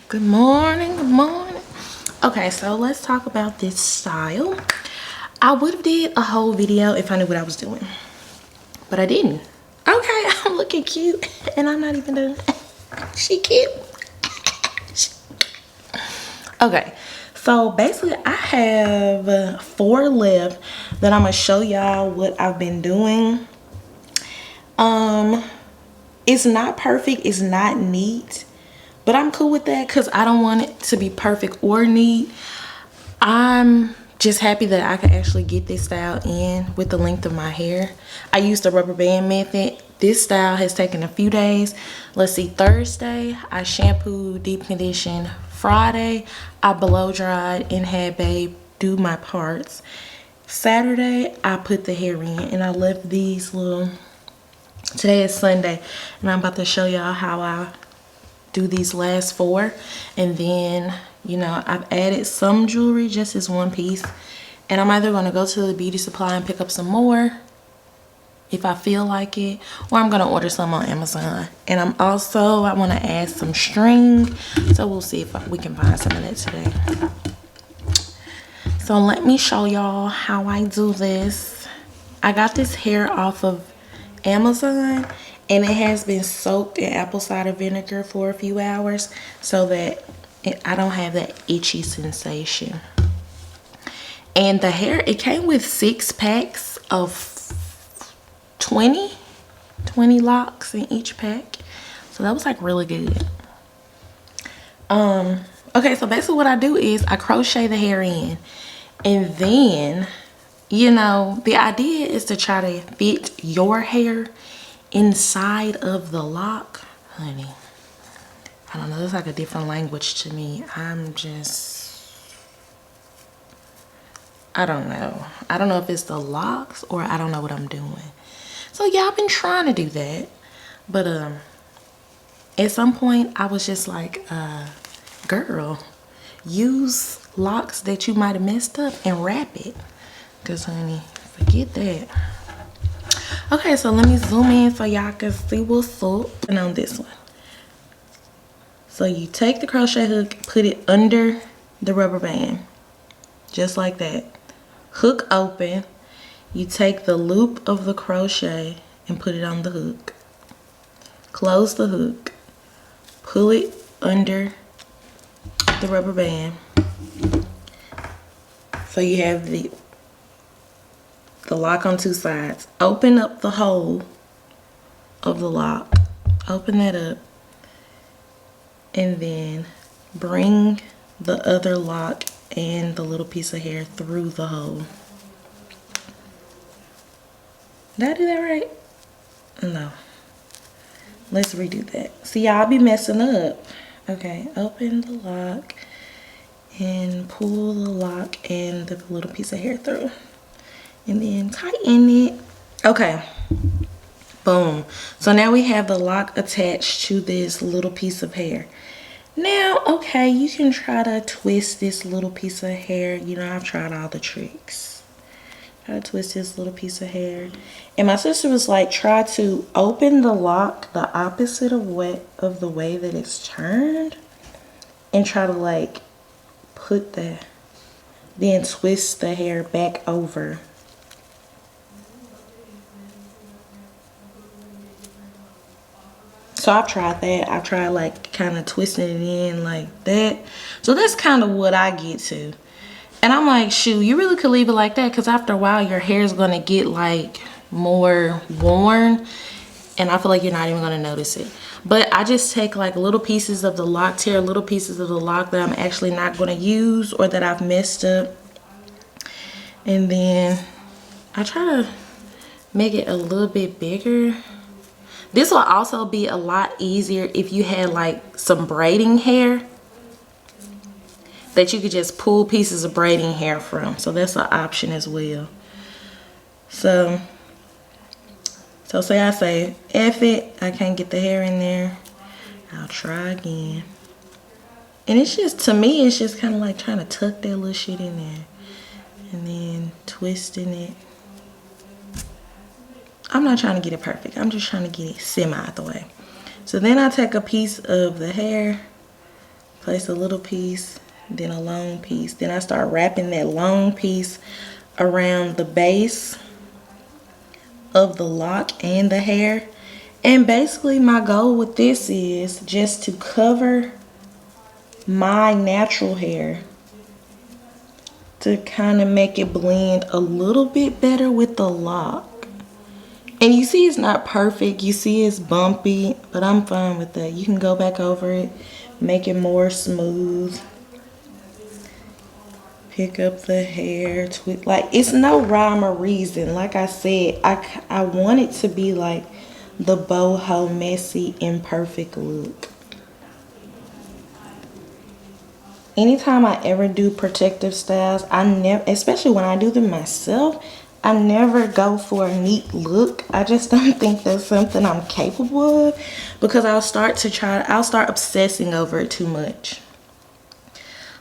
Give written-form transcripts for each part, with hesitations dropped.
Good morning, good morning. Okay, so let's talk about this style. I would have did a whole video if I knew what I was doing, but I didn't. Okay, I'm looking cute and I'm not even done. She cute. Okay, so basically I have 4 left that I'm gonna show y'all what I've been doing. It's not perfect, it's not neat, but I'm cool with that because I don't want it to be perfect or neat. I'm just happy that I can actually get this style in with the length of my hair. I used the rubber band method. This style has taken a few days. Let's see, Thursday I shampooed, deep conditioned. Friday I blow dried and had babe do my parts. Saturday I put the hair in and I left these little, today is Sunday and I'm about to show y'all how I do these last 4. And then, you know, I've added some jewelry just as one piece, and I'm either going to go to the beauty supply and pick up some more if I feel like it, or I'm going to order some on Amazon. And I want to add some string, so we'll see if we can find some of that today. So let me show y'all how I do this. I got this hair off of Amazon and it has been soaked in apple cider vinegar for a few hours so that I don't have that itchy sensation. And the hair, it came with 6 packs of 20 locks in each pack, so that was like really good. Okay, so basically what I do is I crochet the hair in, and then, you know, the idea is to try to fit your hair inside of the lock. Honey, I don't know, it's like a different language to me. I don't know. I don't know if it's the locks or I don't know what I'm doing. So yeah, I've been trying to do that, but at some point I was just like, girl, use locks that you might have messed up and wrap it, because honey, forget that. Okay, so let me zoom in so y'all can see what's up. And on this one, so you take the crochet hook, put it under the rubber band, just like that. Hook open, you take the loop of the crochet and put it on the hook. Close the hook, pull it under the rubber band. So you have the lock on 2 sides. Open up the hole of the lock, open that up, and then bring the other lock and the little piece of hair through the hole. Did I do that right? No. Let's redo that. See, y'all be messing up. Okay, open the lock and pull the lock and the little piece of hair through. And then tighten it. Okay, boom. So now we have the lock attached to this little piece of hair. Now, okay, you can try to twist this little piece of hair. You know, I've tried all the tricks. Try to twist this little piece of hair. And my sister was like, try to open the lock the opposite of the way that it's turned, and try to like put then twist the hair back over. So I've tried that. I've tried like kind of twisting it in like that. So that's kind of what I get to. And I'm like, shoot, you really could leave it like that, because after a while your hair is going to get like more worn and I feel like you're not even going to notice it. But I just take like little pieces of the lock, tear little pieces of the lock that I'm actually not going to use or that I've messed up. And then I try to make it a little bit bigger. This will also be a lot easier if you had like some braiding hair that you could just pull pieces of braiding hair from. So that's an option as well. So say I say, F it, I can't get the hair in there, I'll try again. And it's just, to me, it's just kind of like trying to tuck that little shit in there and then twisting it. I'm not trying to get it perfect. I'm just trying to get it semi out the way. So then I take a piece of the hair, place a little piece, then a long piece. Then I start wrapping that long piece around the base of the lock and the hair. And basically my goal with this is just to cover my natural hair to kind of make it blend a little bit better with the lock. And you see it's not perfect, you see it's bumpy, but I'm fine with that. You can go back over it, make it more smooth, pick up the hair, tweak. Like, it's no rhyme or reason. Like I said, I want it to be like the boho messy imperfect look. Anytime I ever do protective styles, I never, especially when I do them myself, I never go for a neat look. I just don't think that's something I'm capable of, because I'll start obsessing over it too much.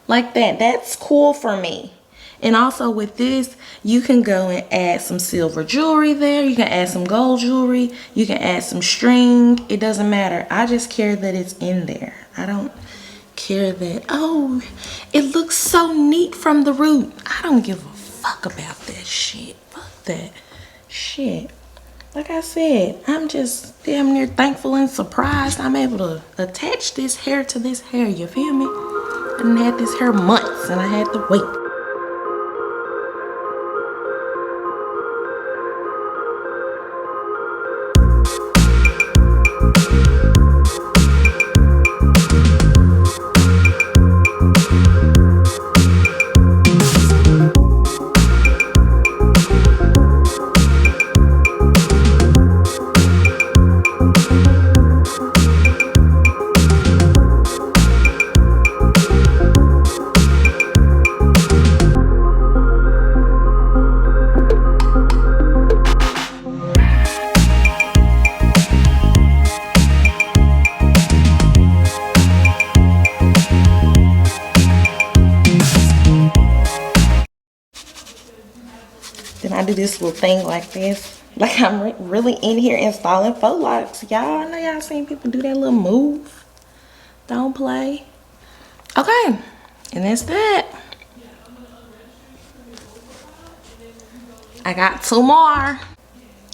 Like that. That's cool for me. And also with this, you can go and add some silver jewelry there. You can add some gold jewelry. You can add some string. It doesn't matter. I just care that it's in there. I don't care that, oh, it looks so neat from the root. I don't give a fuck about that shit. Fuck that shit. Like I said, I'm just damn near thankful and surprised I'm able to attach this hair to this hair. You feel me? I done had this hair months and I had to wait. Then I do this little thing like this. Like I'm really in here installing FAUX LOCS. Y'all, I know y'all seen people do that little move. Don't play. Okay, and that's that. I got 2 more.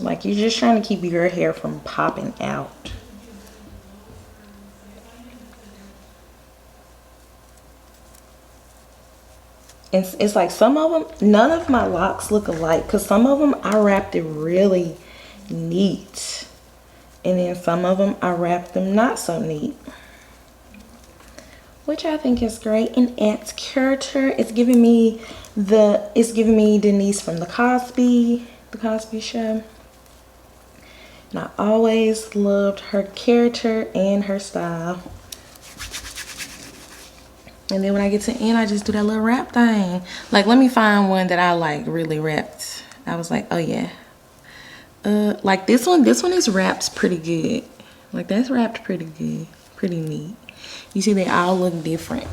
Like, you're just trying to keep your hair from popping out. It's like some of them, none of my locks look alike, because some of them I wrapped it really neat, and then some of them I wrapped them not so neat, which I think is great and adds character. It's giving me Denise from the Cosby Show, and I always loved her character and her style. And then when I get to the end, I just do that little wrap thing. Like, let me find one that I like really wrapped. I was like, oh yeah. Like this one is wrapped pretty good. Like, that's wrapped pretty good, pretty neat. You see, they all look different.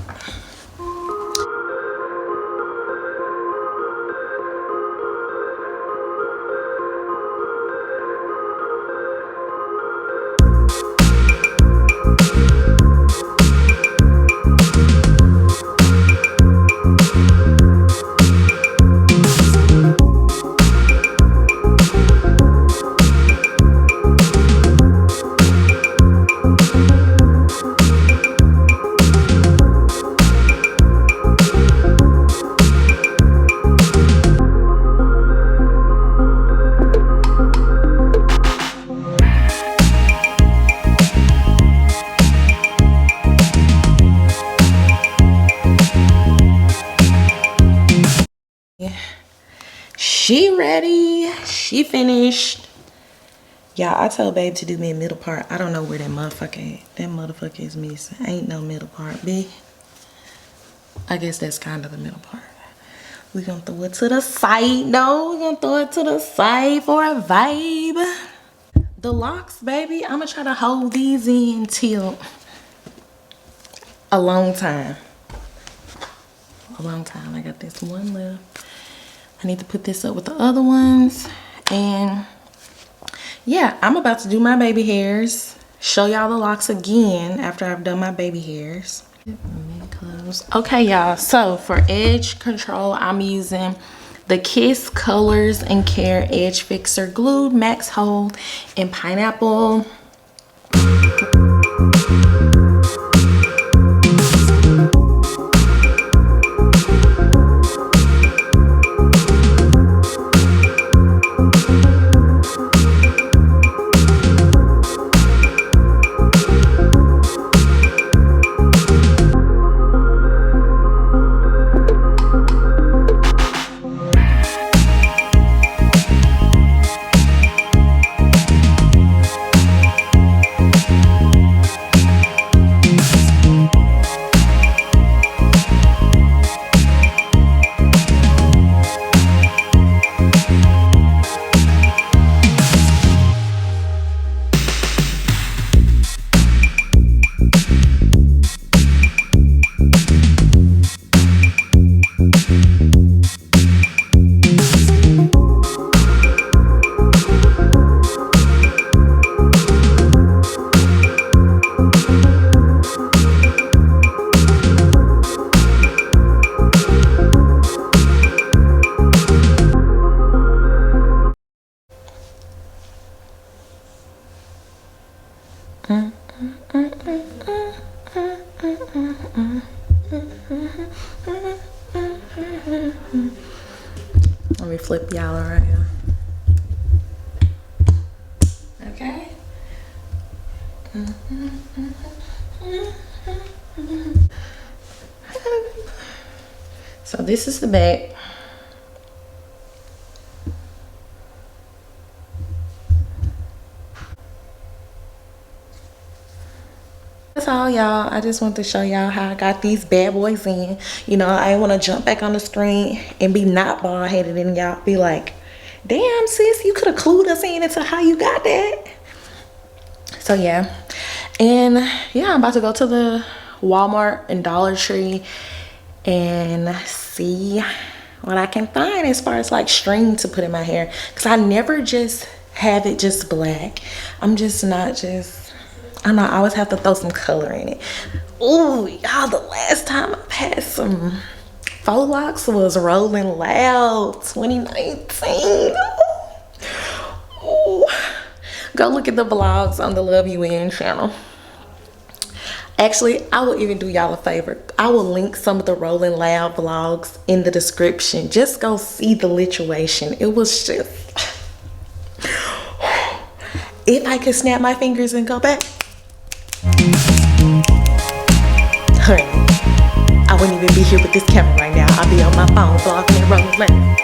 She ready. She finished. Y'all, I told babe to do me a middle part. I don't know where that motherfucker is. That motherfucker is missing. Ain't no middle part, B. I guess that's kind of the middle part. We're gonna throw it to the side. No, we're gonna throw it to the side for a vibe. The locks, baby. I'm gonna try to hold these in till a long time. A long time. I got this one left. I need to put this up with the other ones. And yeah, I'm about to do my baby hairs. Show y'all the locks again after I've done my baby hairs. close. Okay, y'all, so for edge control, I'm using the Kiss Colors and Care Edge Fixer Glue, Max Hold, and Pineapple. Let me flip y'all around. Okay. So this is the back. That's all, y'all. I just want to show y'all how I got these bad boys in. You know, I want to jump back on the screen and be not bald headed and y'all be like, damn sis, you could have clued us in into how you got that. So yeah, and yeah, I'm about to go to the Walmart and Dollar Tree and see what I can find as far as like string to put in my hair, because I never just have it just black. I'm just not just, I don't know, I always have to throw some color in it. Ooh, y'all, the last time I've had some FAUX LOCS was Rolling Loud 2019. Ooh. Go look at the vlogs on the Love You In channel. Actually, I will even do y'all a favor. I will link some of the Rolling Loud vlogs in the description. Just go see the lituation. It was just, if I could snap my fingers and go back, honey, I wouldn't even be here with this camera right now. I'd be on my phone vlogging and Rolling Loud.